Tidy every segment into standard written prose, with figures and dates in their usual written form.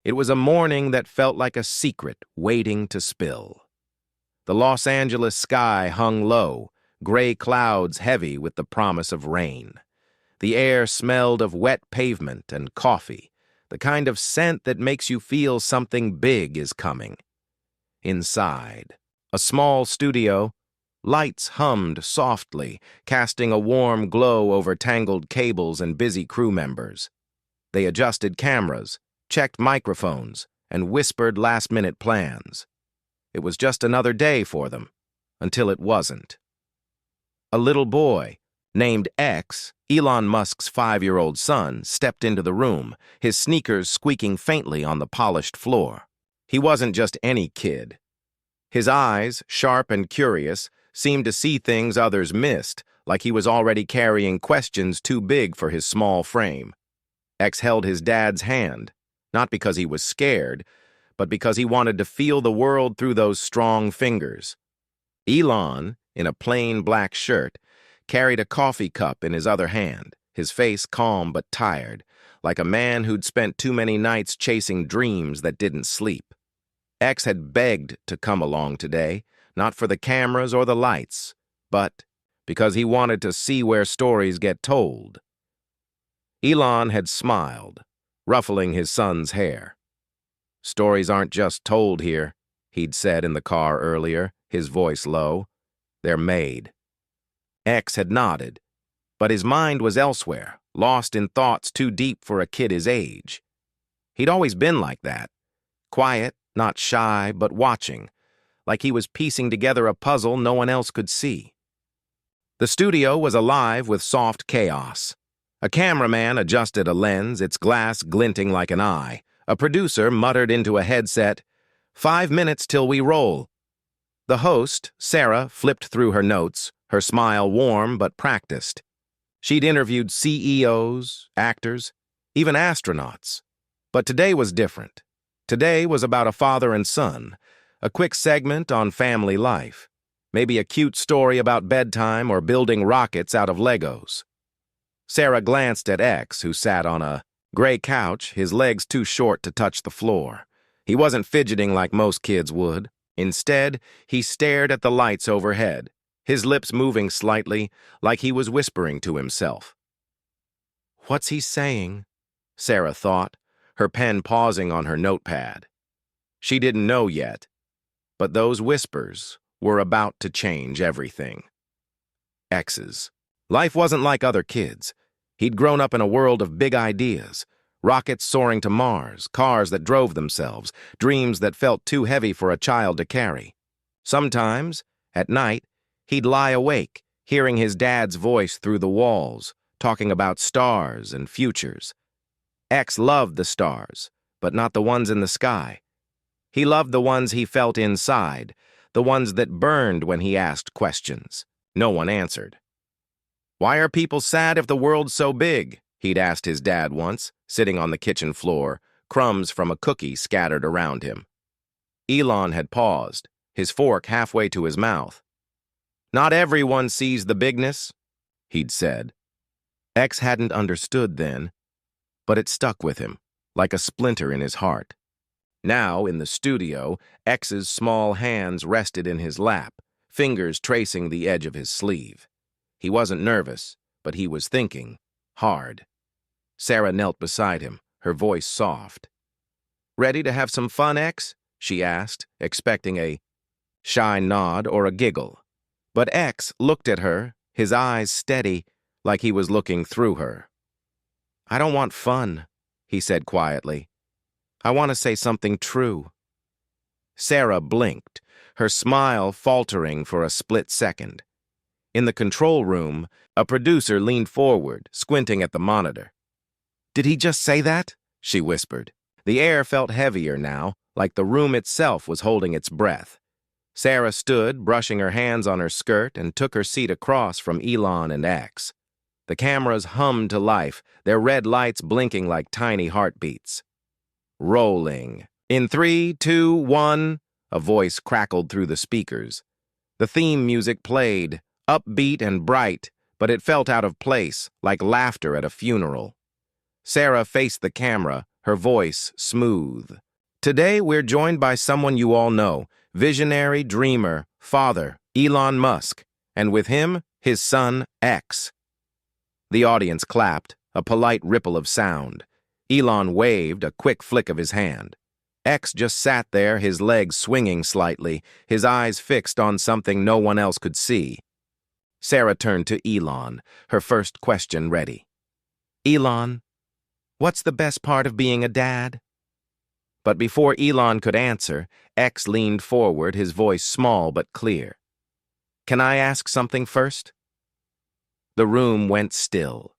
It was a morning that felt like a secret waiting to spill. The Los Angeles sky hung low, gray clouds heavy with the promise of rain. The air smelled of wet pavement and coffee, the kind of scent that makes you feel something big is coming. Inside, a small studio, lights hummed softly, casting a warm glow over tangled cables and busy crew members. They adjusted cameras, checked microphones, and whispered last-minute plans. It was just another day for them, until it wasn't. A little boy, named X, Elon Musk's 5-year-old son, stepped into the room, his sneakers squeaking faintly on the polished floor. He wasn't just any kid. His eyes, sharp and curious, seemed to see things others missed, like he was already carrying questions too big for his small frame. X held his dad's hand, not because he was scared, but because he wanted to feel the world through those strong fingers. Elon, in a plain black shirt, carried a coffee cup in his other hand, his face calm but tired, like a man who'd spent too many nights chasing dreams that didn't sleep. X had begged to come along today, not for the cameras or the lights, but because he wanted to see where stories get told. Elon had smiled, ruffling his son's hair. "Stories aren't just told here," he'd said in the car earlier, his voice low. "They're made." X had nodded, but his mind was elsewhere, lost in thoughts too deep for a kid his age. He'd always been like that, quiet, not shy, but watching, like he was piecing together a puzzle no one else could see. The studio was alive with soft chaos. A cameraman adjusted a lens, its glass glinting like an eye. A producer muttered into a headset, "5 minutes till we roll." The host, Sarah, flipped through her notes, her smile warm but practiced. She'd interviewed CEOs, actors, even astronauts. But today was different. Today was about a father and son, a quick segment on family life, maybe a cute story about bedtime or building rockets out of Legos. Sarah glanced at X, who sat on a gray couch, his legs too short to touch the floor. He wasn't fidgeting like most kids would. Instead, he stared at the lights overhead, his lips moving slightly, like he was whispering to himself. "What's he saying?" Sarah thought, her pen pausing on her notepad. She didn't know yet, but those whispers were about to change everything. X's. Life wasn't like other kids. He'd grown up in a world of big ideas, rockets soaring to Mars, cars that drove themselves, dreams that felt too heavy for a child to carry. Sometimes, at night, he'd lie awake, hearing his dad's voice through the walls, talking about stars and futures. X loved the stars, but not the ones in the sky. He loved the ones he felt inside, the ones that burned when he asked questions. No one answered. "Why are people sad if the world's so big?" he'd asked his dad once, sitting on the kitchen floor, crumbs from a cookie scattered around him. Elon had paused, his fork halfway to his mouth. "Not everyone sees the bigness," he'd said. X hadn't understood then, but it stuck with him, like a splinter in his heart. Now, in the studio, X's small hands rested in his lap, fingers tracing the edge of his sleeve. He wasn't nervous, but he was thinking, hard. Sarah knelt beside him, her voice soft. "Ready to have some fun, X?" she asked, expecting a shy nod or a giggle. But X looked at her, his eyes steady, like he was looking through her. "I don't want fun," he said quietly. "I want to say something true." Sarah blinked, her smile faltering for a split second. In the control room, a producer leaned forward, squinting at the monitor. "Did he just say that?" she whispered. The air felt heavier now, like the room itself was holding its breath. Sarah stood, brushing her hands on her skirt, and took her seat across from Elon and X. The cameras hummed to life, their red lights blinking like tiny heartbeats. "Rolling. In 3, 2, 1, a voice crackled through the speakers. The theme music played, upbeat and bright, but it felt out of place, like laughter at a funeral. Sarah faced the camera, her voice smooth. Today, we're joined by someone you all know, visionary, dreamer, father, Elon Musk, and with him, his son, X. The audience clapped, a polite ripple of sound. Elon waved, a quick flick of his hand. X just sat there, his legs swinging slightly, his eyes fixed on something no one else could see. Sarah turned to Elon, her first question ready. Elon, what's the best part of being a dad? But before Elon could answer, X leaned forward, his voice small but clear. Can I ask something first? The room went still.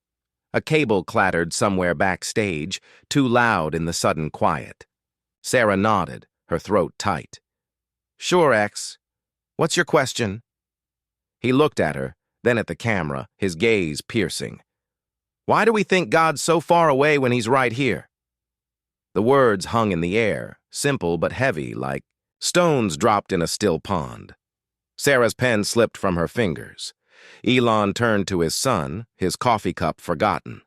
A cable clattered somewhere backstage, too loud in the sudden quiet. Sarah nodded, her throat tight. Sure, X. What's your question? He looked at her, then at the camera, his gaze piercing. Why do we think God's so far away when he's right here? The words hung in the air, simple but heavy, like stones dropped in a still pond. Sarah's pen slipped from her fingers. Elon turned to his son, his coffee cup forgotten.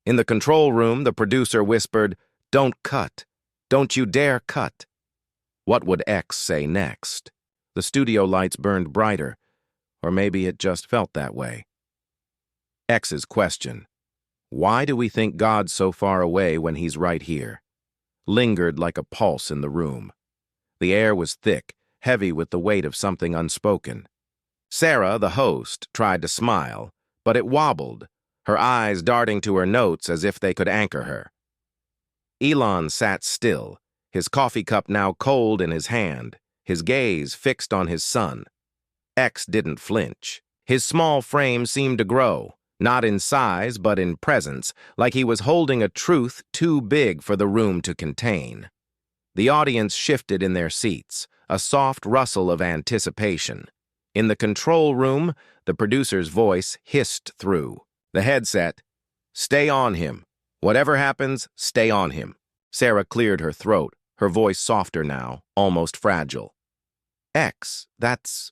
In the control room, the producer whispered, Don't cut. Don't you dare cut. What would X say next? The studio lights burned brighter, or maybe it just felt that way. X's question, why do we think God's so far away when he's right here? Lingered like a pulse in the room. The air was thick, heavy with the weight of something unspoken. Sarah, the host, tried to smile, but it wobbled, her eyes darting to her notes as if they could anchor her. Elon sat still, his coffee cup now cold in his hand, his gaze fixed on his son. X didn't flinch. His small frame seemed to grow, not in size but in presence, like he was holding a truth too big for the room to contain. The audience shifted in their seats, a soft rustle of anticipation. In the control room, the producer's voice hissed through. The headset, Stay on him. Whatever happens, stay on him. Sarah cleared her throat, her voice softer now, almost fragile. X, that's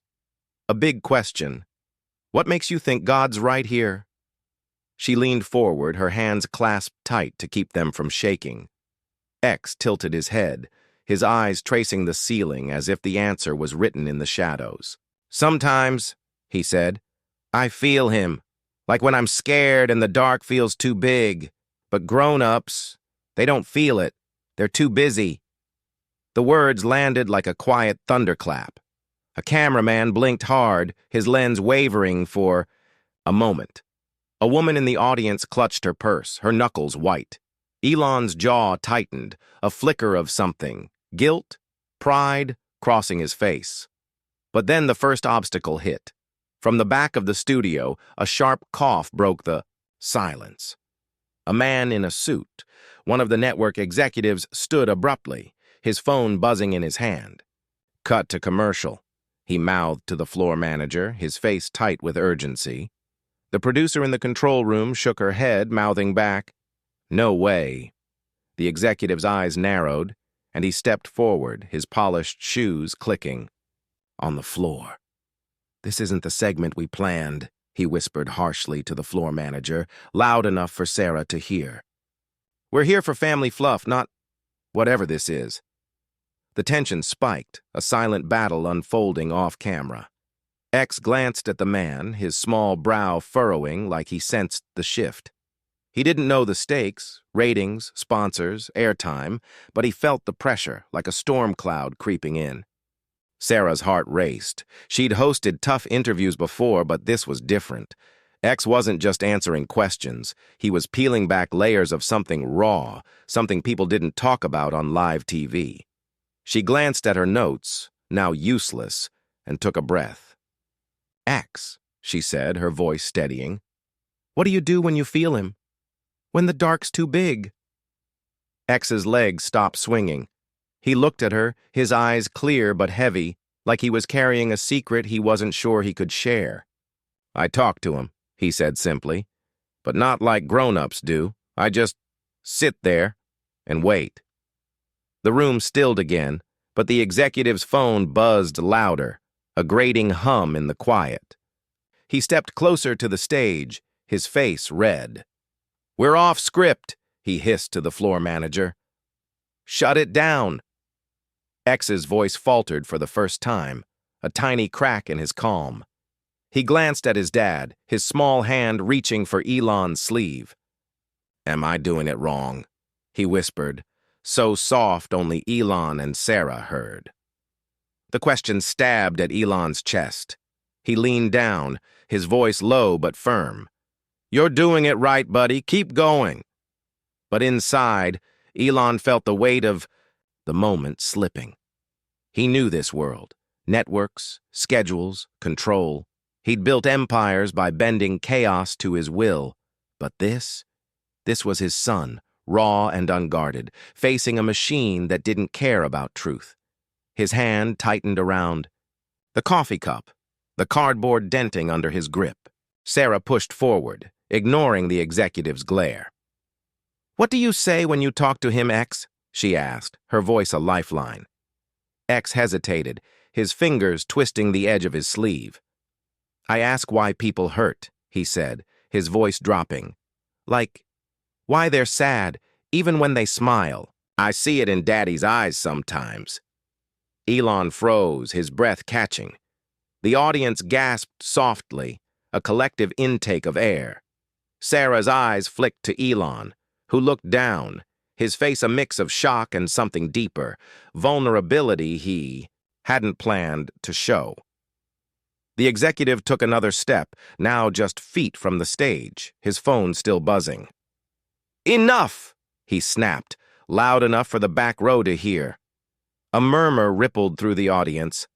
a big question. What makes you think God's right here? She leaned forward, her hands clasped tight to keep them from shaking. X tilted his head, his eyes tracing the ceiling as if the answer was written in the shadows. Sometimes, he said, I feel him, like when I'm scared and the dark feels too big. But grown-ups, they don't feel it. They're too busy. The words landed like a quiet thunderclap. A cameraman blinked hard, his lens wavering for a moment. A woman in the audience clutched her purse, her knuckles white. Elon's jaw tightened, a flicker of something, guilt, pride, crossing his face. But then the first obstacle hit. From the back of the studio, a sharp cough broke the silence. A man in a suit, one of the network executives, stood abruptly, his phone buzzing in his hand. Cut to commercial. He mouthed to the floor manager, his face tight with urgency. The producer in the control room shook her head, mouthing back, No way. The executive's eyes narrowed, and he stepped forward, his polished shoes clicking. On the floor. This isn't the segment we planned, he whispered harshly to the floor manager, loud enough for Sarah to hear. We're here for family fluff, not whatever this is. The tension spiked, a silent battle unfolding off-camera. X glanced at the man, his small brow furrowing like he sensed the shift. He didn't know the stakes, ratings, sponsors, airtime, but he felt the pressure like a storm cloud creeping in. Sarah's heart raced. She'd hosted tough interviews before, but this was different. X wasn't just answering questions. He was peeling back layers of something raw, something people didn't talk about on live TV. She glanced at her notes, now useless, and took a breath. X, she said, her voice steadying. What do you do when you feel him? When the dark's too big? X's legs stopped swinging. He looked at her, his eyes clear but heavy, like he was carrying a secret he wasn't sure he could share. I talk to him, he said simply, but not like grown-ups do. I just sit there and wait. The room stilled again, but the executive's phone buzzed louder, a grating hum in the quiet. He stepped closer to the stage, his face red. We're off script, he hissed to the floor manager. Shut it down. X's voice faltered for the first time, a tiny crack in his calm. He glanced at his dad, his small hand reaching for Elon's sleeve. "Am I doing it wrong?" he whispered, so soft only Elon and Sarah heard. The question stabbed at Elon's chest. He leaned down, his voice low but firm. "You're doing it right, buddy. Keep going." But inside, Elon felt the weight of the moment slipping. He knew this world. Networks, schedules, control. He'd built empires by bending chaos to his will. But this was his son, raw and unguarded, facing a machine that didn't care about truth. His hand tightened around the coffee cup, the cardboard denting under his grip. Sarah pushed forward, ignoring the executive's glare. "What do you say when you talk to him, X?" she asked, her voice a lifeline. X hesitated, his fingers twisting the edge of his sleeve. "I ask why people hurt," he said, his voice dropping. "Like, why they're sad, even when they smile. I see it in Daddy's eyes sometimes." Elon froze, his breath catching. The audience gasped softly, a collective intake of air. Sarah's eyes flicked to Elon, who looked down, his face a mix of shock and something deeper, vulnerability he hadn't planned to show. The executive took another step, now just feet from the stage, his phone still buzzing. "Enough!" he snapped, loud enough for the back row to hear. A murmur rippled through the audience.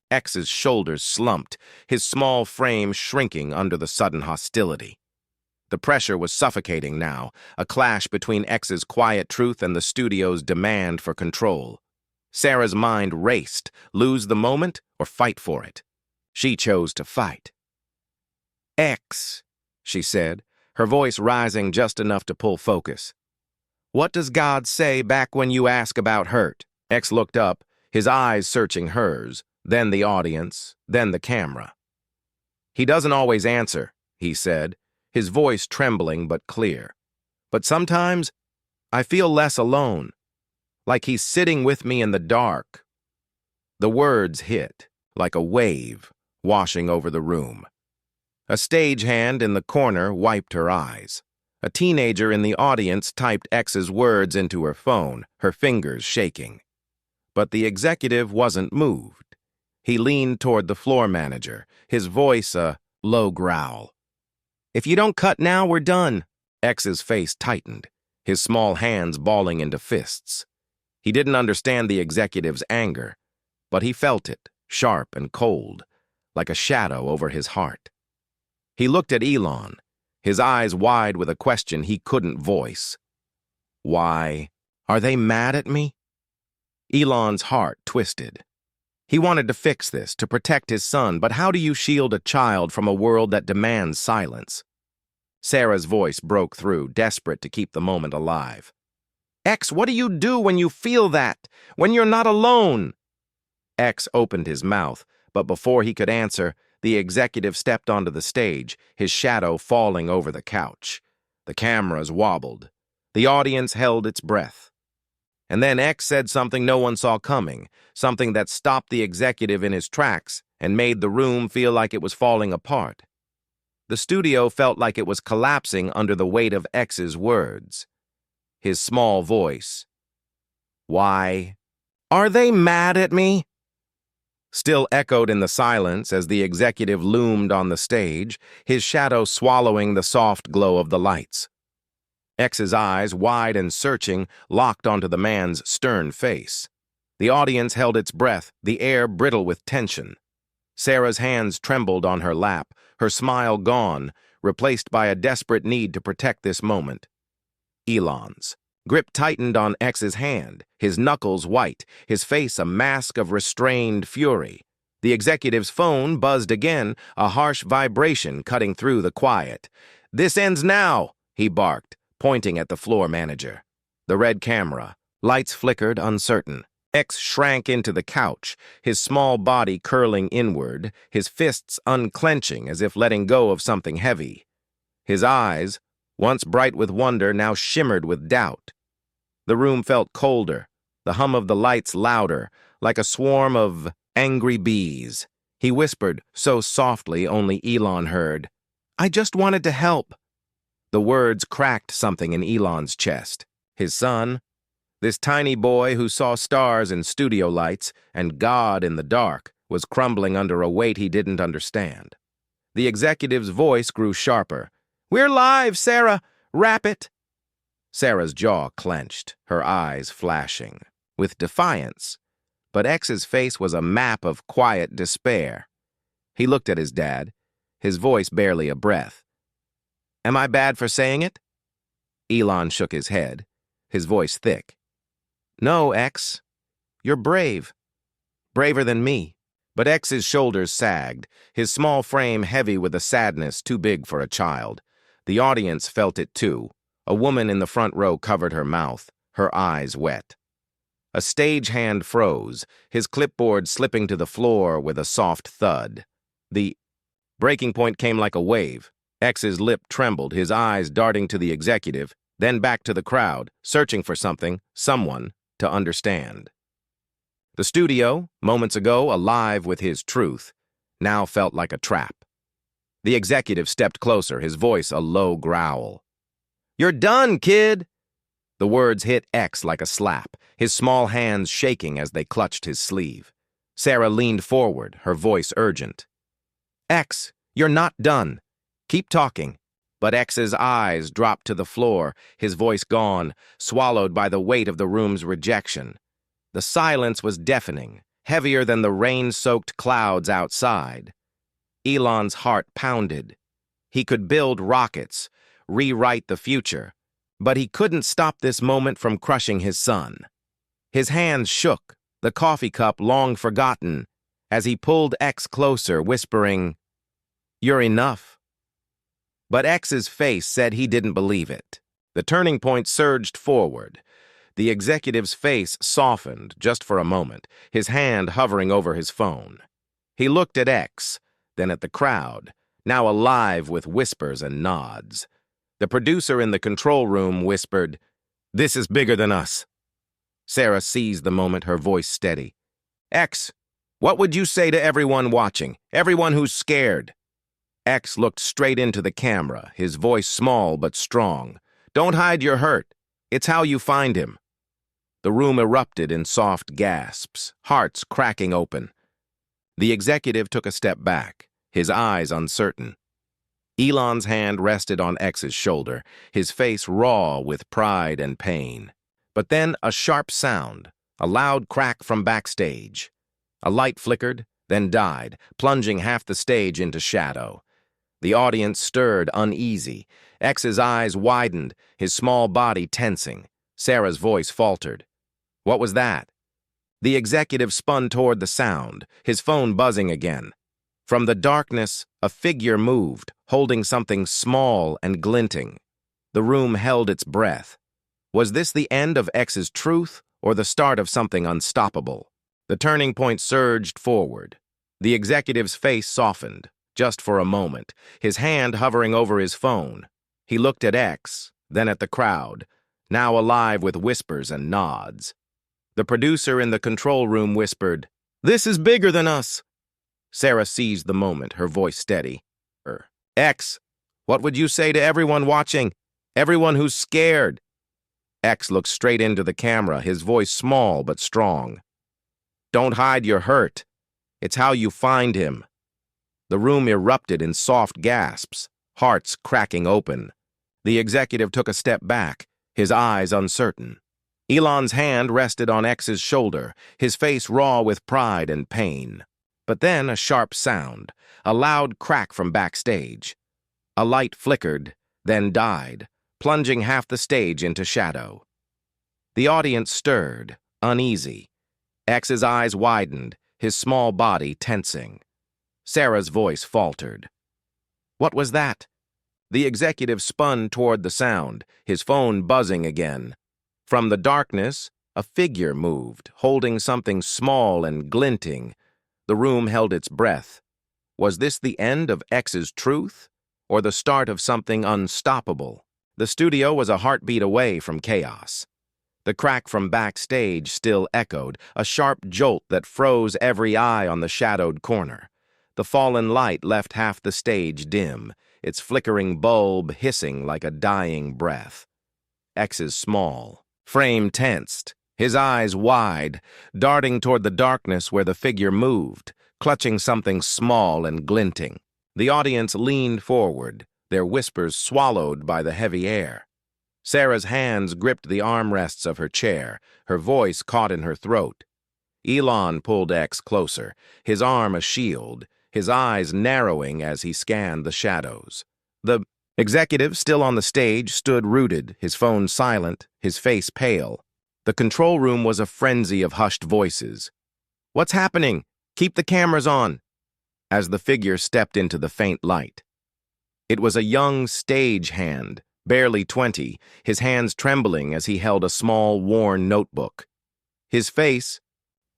X's shoulders slumped, his small frame shrinking under the sudden hostility. The pressure was suffocating now, a clash between X's quiet truth and the studio's demand for control. Sarah's mind raced, lose the moment or fight for it. She chose to fight. "X," she said, her voice rising just enough to pull focus. "What does God say back when you ask about hurt?" X looked up, his eyes searching hers, then the audience, then the camera. "He doesn't always answer," he said, his voice trembling but clear. "But sometimes I feel less alone, like he's sitting with me in the dark." The words hit, like a wave, washing over the room. A stagehand in the corner wiped her eyes. A teenager in the audience typed X's words into her phone, her fingers shaking. But the executive wasn't moved. He leaned toward the floor manager, his voice a low growl. "If you don't cut now, we're done." X's face tightened, his small hands balling into fists. He didn't understand the executive's anger, but he felt it, sharp and cold, like a shadow over his heart. He looked at Elon, his eyes wide with a question he couldn't voice. "Why, are they mad at me?" Elon's heart twisted. He wanted to fix this, to protect his son, but how do you shield a child from a world that demands silence? Sarah's voice broke through, desperate to keep the moment alive. "X, what do you do when you feel that? When you're not alone?" X opened his mouth, but before he could answer, the executive stepped onto the stage, his shadow falling over the couch. The cameras wobbled. The audience held its breath. And then X said something no one saw coming, something that stopped the executive in his tracks and made the room feel like it was falling apart. The studio felt like it was collapsing under the weight of X's words. His small voice. "Why? Are they mad at me?" Still echoed in the silence as the executive loomed on the stage, his shadow swallowing the soft glow of the lights. X's eyes, wide and searching, locked onto the man's stern face. The audience held its breath, the air brittle with tension. Sarah's hands trembled on her lap, her smile gone, replaced by a desperate need to protect this moment. Elon's grip tightened on X's hand, his knuckles white, his face a mask of restrained fury. The executive's phone buzzed again, a harsh vibration cutting through the quiet. "This ends now," he barked, pointing at the floor manager. The red camera. Lights flickered, uncertain. X shrank into the couch, his small body curling inward, his fists unclenching as if letting go of something heavy. His eyes, once bright with wonder, now shimmered with doubt. The room felt colder, the hum of the lights louder, like a swarm of angry bees. He whispered, so softly only Elon heard, "I just wanted to help." The words cracked something in Elon's chest. His son, this tiny boy who saw stars in studio lights and God in the dark, was crumbling under a weight he didn't understand. The executive's voice grew sharper. "We're live, Sarah! Wrap it!" Sarah's jaw clenched, her eyes flashing, with defiance. But X's face was a map of quiet despair. He looked at his dad, his voice barely a breath. "Am I bad for saying it?" Elon shook his head, his voice thick. "No, X. You're brave. Braver than me." But X's shoulders sagged, his small frame heavy with a sadness too big for a child. The audience felt it too. A woman in the front row covered her mouth, her eyes wet. A stagehand froze, his clipboard slipping to the floor with a soft thud. The breaking point came like a wave. X's lip trembled, his eyes darting to the executive, then back to the crowd, searching for something, someone, to understand. The studio, moments ago alive with his truth, now felt like a trap. The executive stepped closer, his voice a low growl. "You're done, kid!" The words hit X like a slap, his small hands shaking as they clutched his sleeve. Sarah leaned forward, her voice urgent. "X, you're not done. Keep talking." But X's eyes dropped to the floor, his voice gone, swallowed by the weight of the room's rejection. The silence was deafening, heavier than the rain-soaked clouds outside. Elon's heart pounded. He could build rockets, rewrite the future, but he couldn't stop this moment from crushing his son. His hands shook, the coffee cup long forgotten, as he pulled X closer, whispering, "You're enough." But X's face said he didn't believe it. The turning point surged forward. The executive's face softened just for a moment, his hand hovering over his phone. He looked at X, then at the crowd, now alive with whispers and nods. The producer in the control room whispered, "This is bigger than us." Sarah seized the moment, her voice steady. "X, what would you say to everyone watching, everyone who's scared?" X looked straight into the camera, his voice small but strong. "Don't hide your hurt. It's how you find him." The room erupted in soft gasps, hearts cracking open. The executive took a step back, his eyes uncertain. Elon's hand rested on X's shoulder, his face raw with pride and pain. But then a sharp sound, a loud crack from backstage. A light flickered, then died, plunging half the stage into shadow. The audience stirred, uneasy. X's eyes widened, his small body tensing. Sarah's voice faltered. "What was that?" The executive spun toward the sound, his phone buzzing again. From the darkness, a figure moved, holding something small and glinting. The room held its breath. Was this the end of X's truth, or the start of something unstoppable? The turning point surged forward. The executive's face softened, just for a moment, his hand hovering over his phone. He looked at X, then at the crowd, now alive with whispers and nods. The producer in the control room whispered, "This is bigger than us." Sarah seized the moment, her voice steady. "X, what would you say to everyone watching, everyone who's scared?" X looked straight into the camera, his voice small but strong. "Don't hide your hurt. It's how you find him." The room erupted in soft gasps, hearts cracking open. The executive took a step back, his eyes uncertain. Elon's hand rested on X's shoulder, his face raw with pride and pain. But then a sharp sound, a loud crack from backstage. A light flickered, then died, plunging half the stage into shadow. The audience stirred, uneasy. X's eyes widened, his small body tensing. Sarah's voice faltered. "What was that?" The executive spun toward the sound, his phone buzzing again. From the darkness, a figure moved, holding something small and glinting. The room held its breath. Was this the end of X's truth, or the start of something unstoppable? The studio was a heartbeat away from chaos. The crack from backstage still echoed, a sharp jolt that froze every eye on the shadowed corner. The fallen light left half the stage dim, its flickering bulb hissing like a dying breath. X's small frame tensed, his eyes wide, darting toward the darkness where the figure moved, clutching something small and glinting. The audience leaned forward, their whispers swallowed by the heavy air. Sarah's hands gripped the armrests of her chair, her voice caught in her throat. Elon pulled X closer, his arm a shield, his eyes narrowing as he scanned the shadows. The executive, still on the stage, stood rooted, his phone silent, his face pale. The control room was a frenzy of hushed voices. "What's happening? Keep the cameras on," as the figure stepped into the faint light. It was a young stage hand, barely 20, his hands trembling as he held a small, worn notebook. His face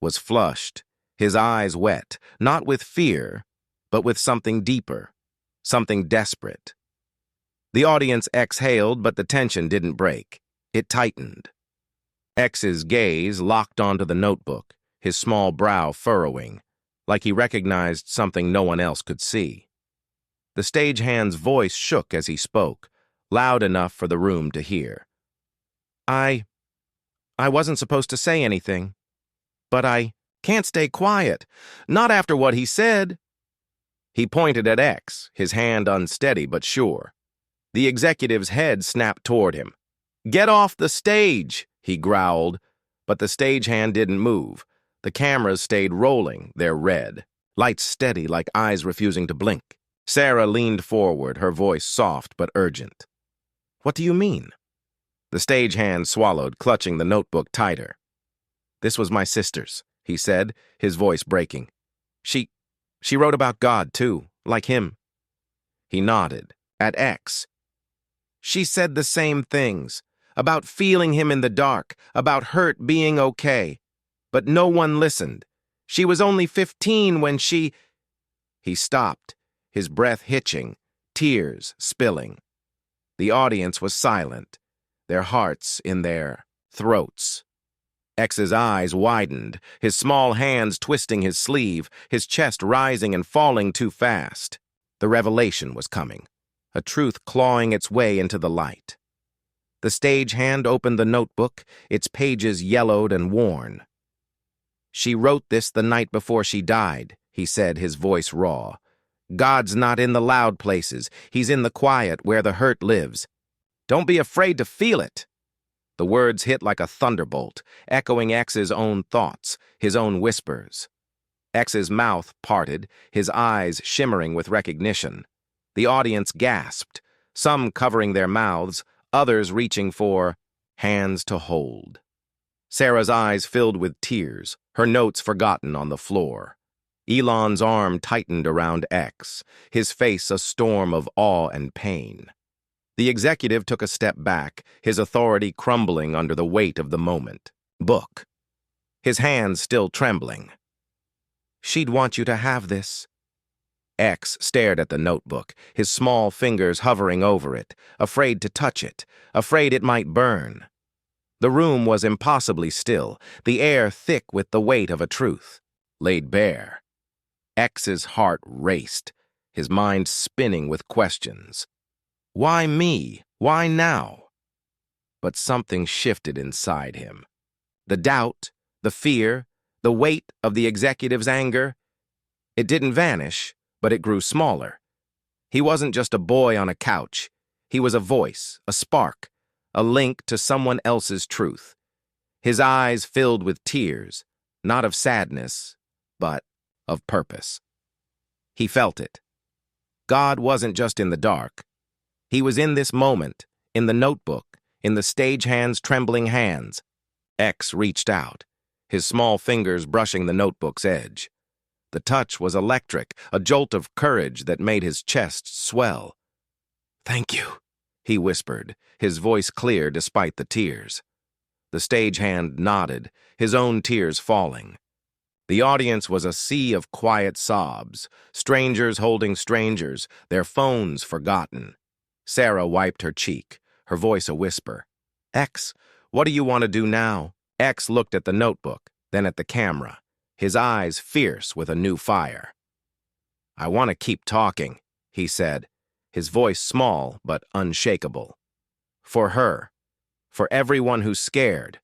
was flushed, his eyes wet, not with fear, but with something deeper, something desperate. The audience exhaled, but the tension didn't break. It tightened. X's gaze locked onto the notebook, his small brow furrowing, like he recognized something no one else could see. The stagehand's voice shook as he spoke, loud enough for the room to hear. I wasn't supposed to say anything, but I can't stay quiet, not after what he said." He pointed at X, his hand unsteady but sure. The executive's head snapped toward him. "Get off the stage," he growled, but the stagehand didn't move. The cameras stayed rolling, their red, lights steady like eyes refusing to blink. Sarah leaned forward, her voice soft but urgent. "What do you mean?" The stagehand swallowed, clutching the notebook tighter. "This was my sister's," he said, his voice breaking. She wrote about God, too, like him." He nodded, at X. "She said the same things, about feeling him in the dark, about hurt being okay. But no one listened. She was only 15 when she—" He stopped, his breath hitching, tears spilling. The audience was silent, their hearts in their throats. X's eyes widened, his small hands twisting his sleeve, his chest rising and falling too fast. The revelation was coming, a truth clawing its way into the light. The stagehand opened the notebook, its pages yellowed and worn. "She wrote this the night before she died," he said, his voice raw. "God's not in the loud places. He's in the quiet where the hurt lives. Don't be afraid to feel it." The words hit like a thunderbolt, echoing X's own thoughts, his own whispers. X's mouth parted, his eyes shimmering with recognition. The audience gasped, some covering their mouths, others reaching for hands to hold. Sarah's eyes filled with tears, her notes forgotten on the floor. Elon's arm tightened around X, his face a storm of awe and pain. The executive took a step back, his authority crumbling under the weight of the moment. Book. His hands still trembling. "She'd want you to have this." X stared at the notebook, his small fingers hovering over it, afraid to touch it, afraid it might burn. The room was impossibly still, the air thick with the weight of a truth, laid bare. X's heart raced, his mind spinning with questions. Why me? Why now? But something shifted inside him. The doubt, the fear, the weight of the executive's anger. It didn't vanish, but it grew smaller. He wasn't just a boy on a couch. He was a voice, a spark, a link to someone else's truth. His eyes filled with tears, not of sadness, but of purpose. He felt it. God wasn't just in the dark. He was in this moment, in the notebook, in the stagehand's trembling hands. X reached out, his small fingers brushing the notebook's edge. The touch was electric, a jolt of courage that made his chest swell. "Thank you," he whispered, his voice clear despite the tears. The stagehand nodded, his own tears falling. The audience was a sea of quiet sobs, strangers holding strangers, their phones forgotten. Sarah wiped her cheek, her voice a whisper. "X, What do you want to do now? X looked at the notebook, then at the camera, his eyes fierce with a new fire. I want to keep talking, he said, his voice small but unshakable. For her. For everyone who's scared.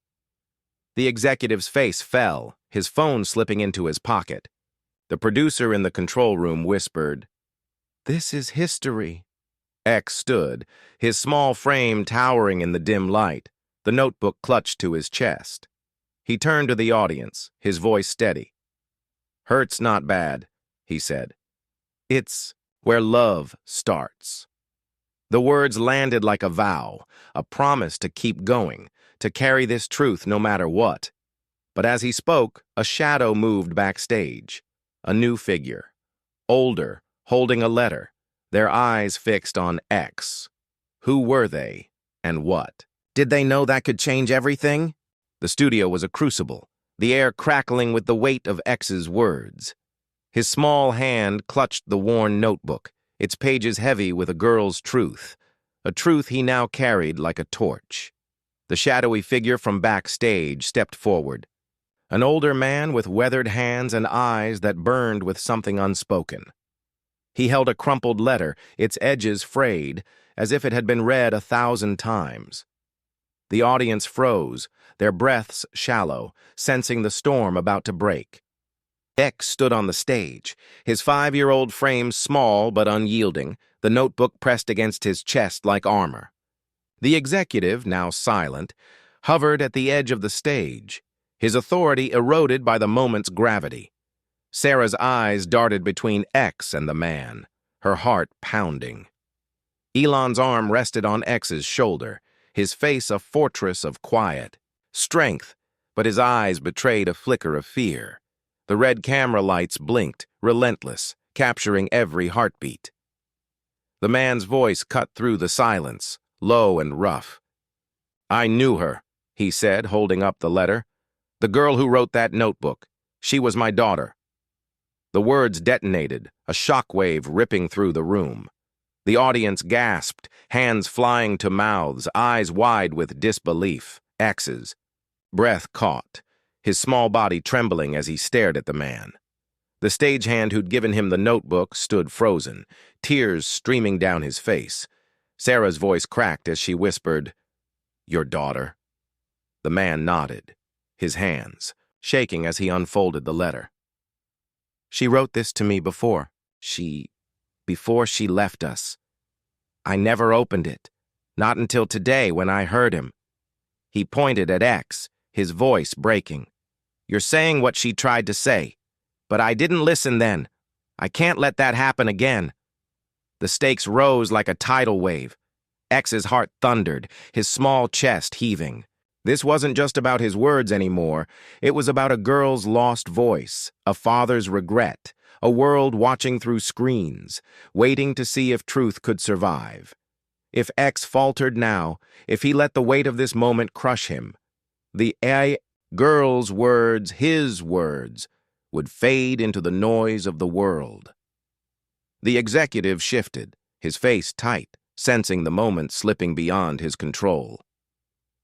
The executive's face fell, his phone slipping into his pocket. The producer in the control room whispered, "This is history." X stood, his small frame towering in the dim light, the notebook clutched to his chest. He turned to the audience, his voice steady. "Hurt's not bad," he said. "It's where love starts." The words landed like a vow, a promise to keep going, to carry this truth no matter what. But as he spoke, a shadow moved backstage. A new figure. Older, holding a letter, their eyes fixed on X. Who were they, and what? Did they know that could change everything? The studio was a crucible, the air crackling with the weight of X's words. His small hand clutched the worn notebook, its pages heavy with a girl's truth, a truth he now carried like a torch. The shadowy figure from backstage stepped forward. An older man with weathered hands and eyes that burned with something unspoken. He held a crumpled letter, its edges frayed, as if it had been read 1,000 times. The audience froze, their breaths shallow, sensing the storm about to break. X stood on the stage, his 5-year-old frame small but unyielding, the notebook pressed against his chest like armor. The executive, now silent, hovered at the edge of the stage, his authority eroded by the moment's gravity. Sarah's eyes darted between X and the man, her heart pounding. Elon's arm rested on X's shoulder, his face a fortress of quiet, strength, but his eyes betrayed a flicker of fear. The red camera lights blinked, relentless, capturing every heartbeat. The man's voice cut through the silence, low and rough. "I knew her," he said, holding up the letter. "The girl who wrote that notebook. She was my daughter." The words detonated, a shockwave ripping through the room. The audience gasped, hands flying to mouths, eyes wide with disbelief. X's breath caught, his small body trembling as he stared at the man. The stagehand who'd given him the notebook stood frozen, tears streaming down his face. Sarah's voice cracked as she whispered, "Your daughter?" The man nodded, his hands shaking as he unfolded the letter. "She wrote this to me before she left us. I never opened it, not until today when I heard him." He pointed at X, his voice breaking. "You're saying what she tried to say, but I didn't listen then. I can't let that happen again." The stakes rose like a tidal wave. X's heart thundered, his small chest heaving. This wasn't just about his words anymore. It was about a girl's lost voice, a father's regret, a world watching through screens, waiting to see if truth could survive. If X faltered now, if he let the weight of this moment crush him, the girl's words, his words, would fade into the noise of the world. The executive shifted, his face tight, sensing the moment slipping beyond his control.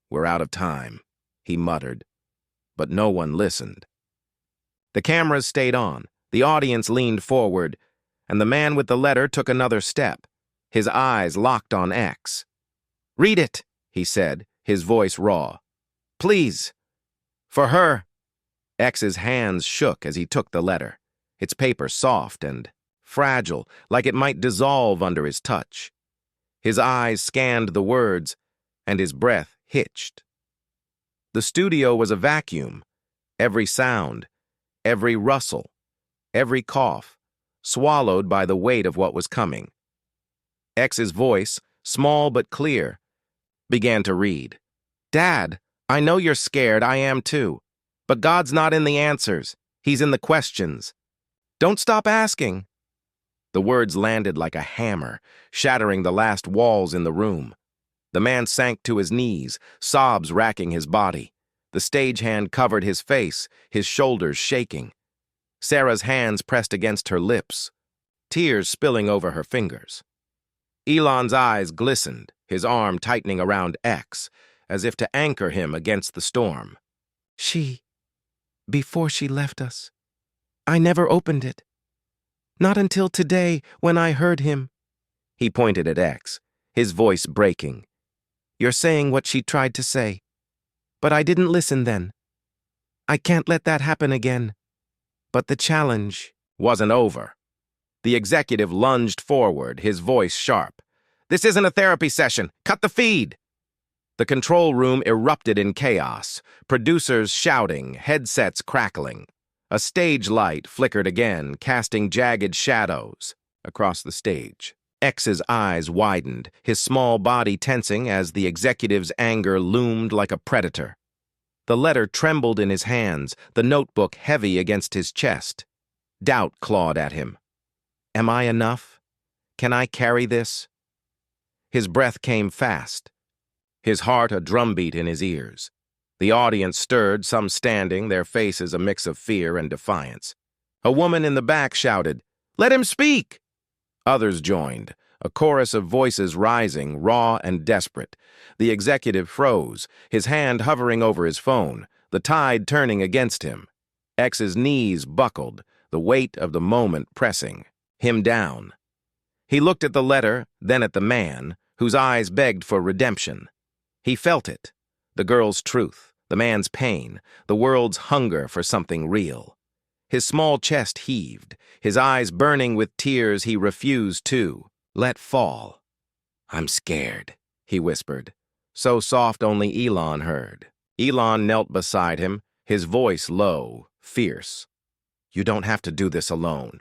"We're out of time," he muttered, but no one listened. The cameras stayed on, the audience leaned forward, and the man with the letter took another step, his eyes locked on X. "Read it," he said, his voice raw. "Please. For her." X's hands shook as he took the letter, its paper soft and fragile, like it might dissolve under his touch. His eyes scanned the words, and his breath hitched. The studio was a vacuum. Every sound, every rustle, every cough, swallowed by the weight of what was coming. X's voice, small but clear, began to read. "Dad, I know you're scared, I am too. But God's not in the answers, He's in the questions. Don't stop asking." The words landed like a hammer, shattering the last walls in the room. The man sank to his knees, sobs racking his body. The stagehand covered his face, his shoulders shaking. Sarah's hands pressed against her lips, tears spilling over her fingers. Elon's eyes glistened, his arm tightening around X, as if to anchor him against the storm. Before she left us, I never opened it. Not until today when I heard him. He pointed at X, his voice breaking. You're saying what she tried to say. But I didn't listen then. I can't let that happen again. But the challenge wasn't over. The executive lunged forward, his voice sharp. This isn't a therapy session. Cut the feed. The control room erupted in chaos, producers shouting, headsets crackling. A stage light flickered again, casting jagged shadows across the stage. X's eyes widened, his small body tensing as the executive's anger loomed like a predator. The letter trembled in his hands, the notebook heavy against his chest. Doubt clawed at him. Am I enough? Can I carry this? His breath came fast, his heart a drumbeat in his ears. The audience stirred, some standing, their faces a mix of fear and defiance. A woman in the back shouted, "Let him speak!" Others joined, a chorus of voices rising, raw and desperate. The executive froze, his hand hovering over his phone, the tide turning against him. X's knees buckled, the weight of the moment pressing him down. He looked at the letter, then at the man, whose eyes begged for redemption. He felt it, the girl's truth, the man's pain, the world's hunger for something real. His small chest heaved, his eyes burning with tears he refused to let fall. I'm scared, he whispered, so soft only Elon heard. Elon knelt beside him, his voice low, fierce. You don't have to do this alone.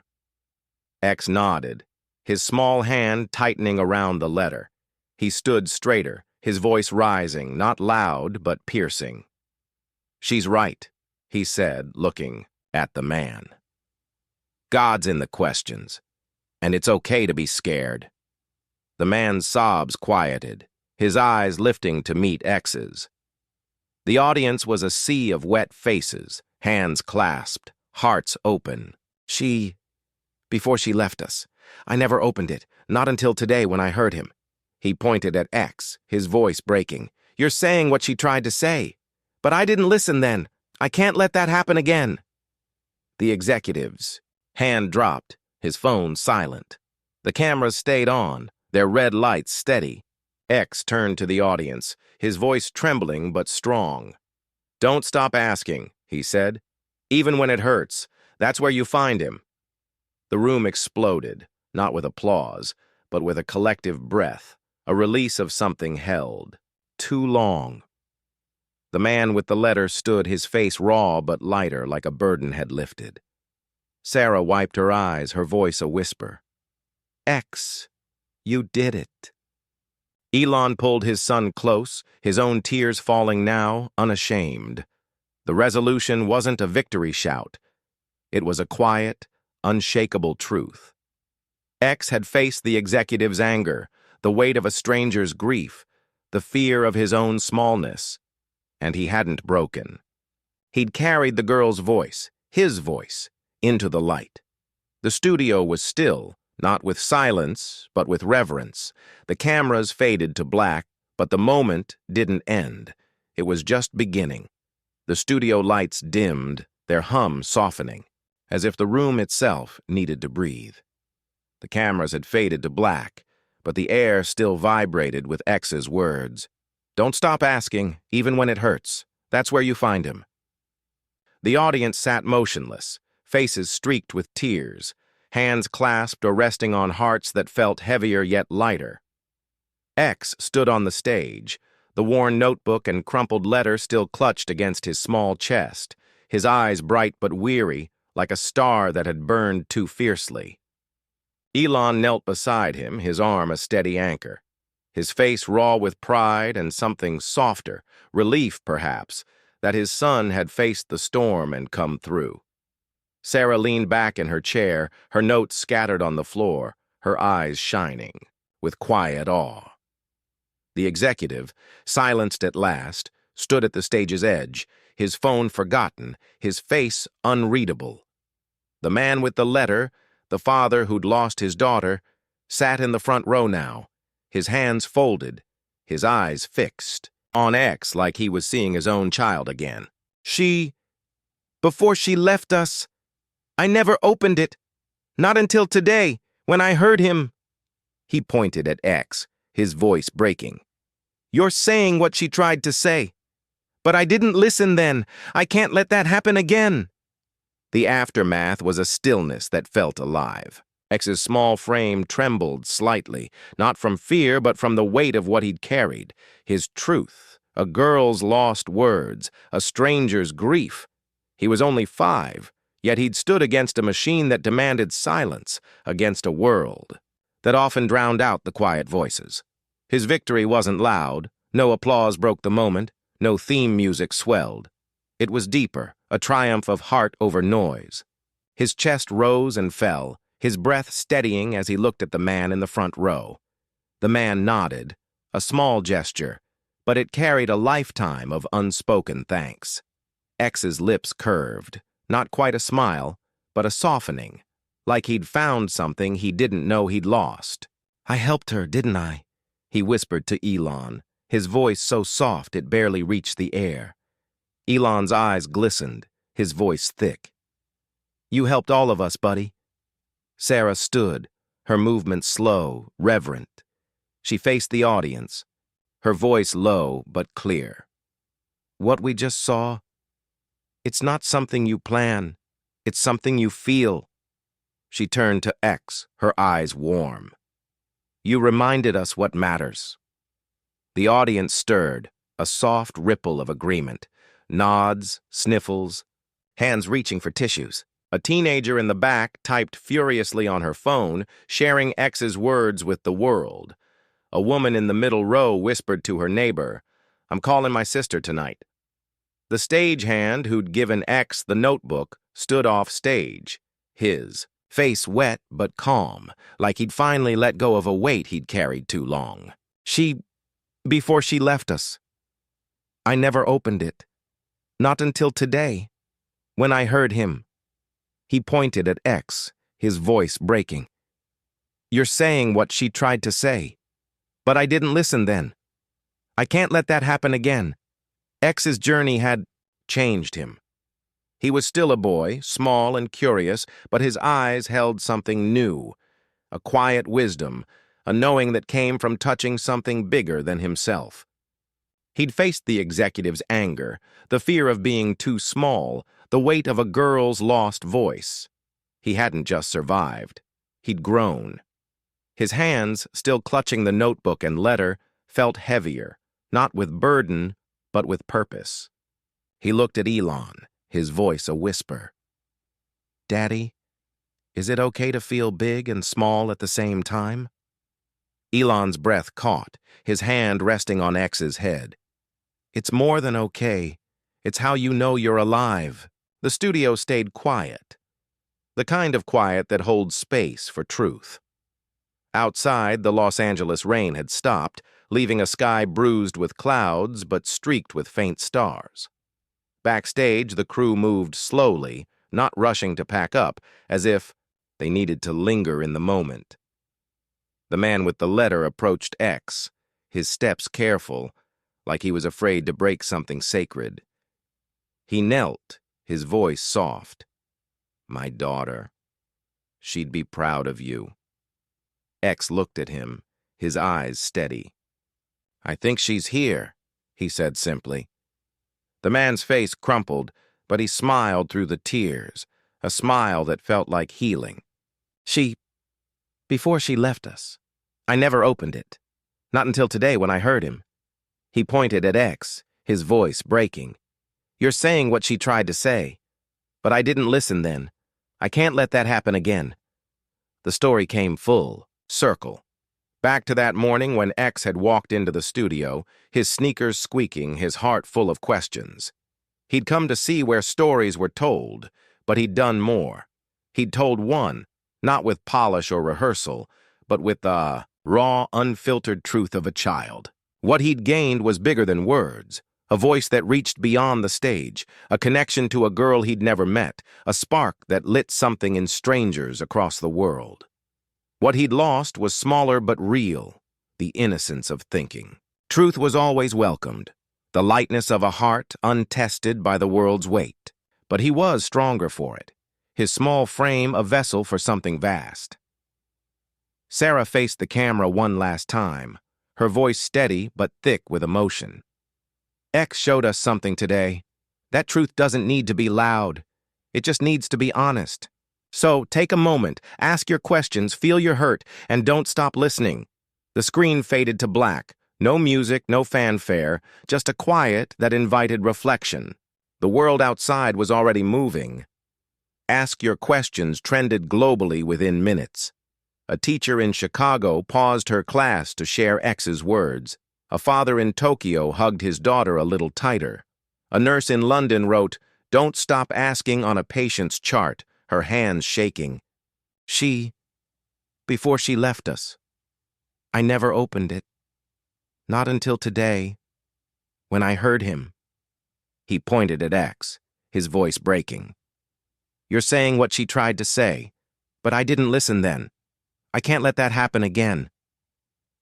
X nodded, his small hand tightening around the letter. He stood straighter, his voice rising, not loud but piercing. She's right, he said, looking at the man. God's in the questions, and it's okay to be scared. The man's sobs quieted, his eyes lifting to meet X's. The audience was a sea of wet faces, hands clasped, hearts open. Before she left us, I never opened it, not until today when I heard him. He pointed at X, his voice breaking. You're saying what she tried to say. But I didn't listen then. I can't let that happen again. The executive's hand dropped, his phone silent. The cameras stayed on, their red lights steady. X turned to the audience, his voice trembling but strong. Don't stop asking, he said. Even when it hurts, that's where you find him. The room exploded, not with applause, but with a collective breath, a release of something held. Too long. The man with the letter stood, his face raw but lighter, like a burden had lifted. Sarah wiped her eyes, her voice a whisper. X, you did it. Elon pulled his son close, his own tears falling now, unashamed. The resolution wasn't a victory shout. It was a quiet, unshakable truth. X had faced the executive's anger, the weight of a stranger's grief, the fear of his own smallness, and he hadn't broken. He'd carried the girl's voice, his voice, into the light. The studio was still, not with silence, but with reverence. The cameras faded to black, but the moment didn't end. It was just beginning. The studio lights dimmed, their hum softening, as if the room itself needed to breathe. The cameras had faded to black, but the air still vibrated with X's words. Don't stop asking, even when it hurts. That's where you find him. The audience sat motionless, faces streaked with tears, hands clasped or resting on hearts that felt heavier yet lighter. X stood on the stage, the worn notebook and crumpled letter still clutched against his small chest, his eyes bright but weary, like a star that had burned too fiercely. Elon knelt beside him, his arm a steady anchor, his face raw with pride and something softer, relief perhaps, that his son had faced the storm and come through. Sarah leaned back in her chair, her notes scattered on the floor, her eyes shining, with quiet awe. The executive, silenced at last, stood at the stage's edge, his phone forgotten, his face unreadable. The man with the letter, the father who'd lost his daughter, sat in the front row now, his hands folded, his eyes fixed on X like he was seeing his own child again. Before she left us, I never opened it. Not until today, when I heard him. He pointed at X, his voice breaking. You're saying what she tried to say. But I didn't listen then. I can't let that happen again. The aftermath was a stillness that felt alive. X's small frame trembled slightly, not from fear but from the weight of what he'd carried. His truth, a girl's lost words, a stranger's grief. He was only 5, yet he'd stood against a machine that demanded silence, against a world that often drowned out the quiet voices. His victory wasn't loud, no applause broke the moment, no theme music swelled. It was deeper, a triumph of heart over noise. His chest rose and fell, his breath steadying as he looked at the man in the front row. The man nodded, a small gesture, but it carried a lifetime of unspoken thanks. X's lips curved, not quite a smile, but a softening, like he'd found something he didn't know he'd lost. I helped her, didn't I? He whispered to Elon, his voice so soft it barely reached the air. Elon's eyes glistened, his voice thick. You helped all of us, buddy. Sarah stood, her movement slow, reverent. She faced the audience, her voice low but clear. What we just saw, it's not something you plan, it's something you feel. She turned to X, her eyes warm. You reminded us what matters. The audience stirred, a soft ripple of agreement. Nods, sniffles, hands reaching for tissues. A teenager in the back typed furiously on her phone, sharing X's words with the world. A woman in the middle row whispered to her neighbor, I'm calling my sister tonight. The stagehand who'd given X the notebook stood off stage, his face wet but calm, like he'd finally let go of a weight he'd carried too long. Before she left us, I never opened it. Not until today, when I heard him. He pointed at X, his voice breaking. You're saying what she tried to say. But I didn't listen then. I can't let that happen again. X's journey had changed him. He was still a boy, small and curious, but his eyes held something new, a quiet wisdom, a knowing that came from touching something bigger than himself. He'd faced the executive's anger, the fear of being too small, the weight of a girl's lost voice. He hadn't just survived. He'd grown. His hands, still clutching the notebook and letter, felt heavier, not with burden, but with purpose. He looked at Elon, his voice a whisper. Daddy, is it okay to feel big and small at the same time? Elon's breath caught, his hand resting on X's head. It's more than okay. It's how you know you're alive. The studio stayed quiet. The kind of quiet that holds space for truth. Outside, the Los Angeles rain had stopped, leaving a sky bruised with clouds but streaked with faint stars. Backstage, the crew moved slowly, not rushing to pack up, as if they needed to linger in the moment. The man with the letter approached X, his steps careful, like he was afraid to break something sacred. He knelt, his voice soft. My daughter. She'd be proud of you. X looked at him, his eyes steady. I think she's here, he said simply. The man's face crumpled, but he smiled through the tears, a smile that felt like healing. Before she left us, I never opened it. Not until today when I heard him. He pointed at X, his voice breaking. You're saying what she tried to say. But I didn't listen then. I can't let that happen again. The story came full, circle. Back to that morning when X had walked into the studio, his sneakers squeaking, his heart full of questions. He'd come to see where stories were told, but he'd done more. He'd told one, not with polish or rehearsal, but with the raw, unfiltered truth of a child. What he'd gained was bigger than words, a voice that reached beyond the stage, a connection to a girl he'd never met, a spark that lit something in strangers across the world. What he'd lost was smaller but real, the innocence of thinking. Truth was always welcomed, The lightness of a heart untested by the world's weight. But he was stronger for it, his small frame a vessel for something vast. Sarah faced the camera one last time, her voice steady but thick with emotion. X showed us something today. That truth doesn't need to be loud. It just needs to be honest. So take a moment, ask your questions, feel your hurt, and don't stop listening. The screen faded to black. No music, no fanfare, just a quiet that invited reflection. The world outside was already moving. Ask Your Questions trended globally within minutes. A teacher in Chicago paused her class to share X's words. A father in Tokyo hugged his daughter a little tighter. A nurse in London wrote, "Don't stop asking" on a patient's chart, her hands shaking. Before she left us, I never opened it. Not until today, when I heard him. He pointed at X, his voice breaking. You're saying what she tried to say, but I didn't listen then. I can't let that happen again.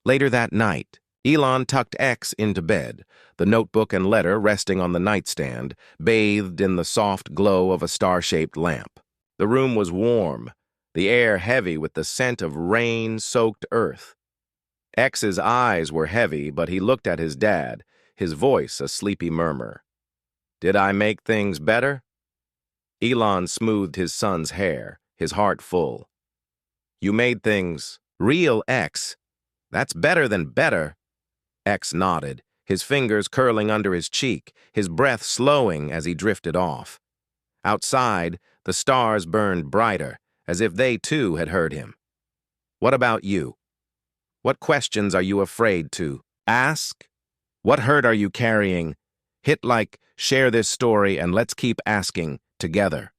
Later that night, Elon tucked X into bed, the notebook and letter resting on the nightstand, bathed in the soft glow of a star-shaped lamp. The room was warm, the air heavy with the scent of rain-soaked earth. X's eyes were heavy, but he looked at his dad, his voice a sleepy murmur. Did I make things better? Elon smoothed his son's hair, his heart full. You made things real, X. That's better than better. X nodded, his fingers curling under his cheek, his breath slowing as he drifted off. Outside, the stars burned brighter, as if they too had heard him. What about you? What questions are you afraid to ask? What hurt are you carrying? Hit like, share this story, and let's keep asking together.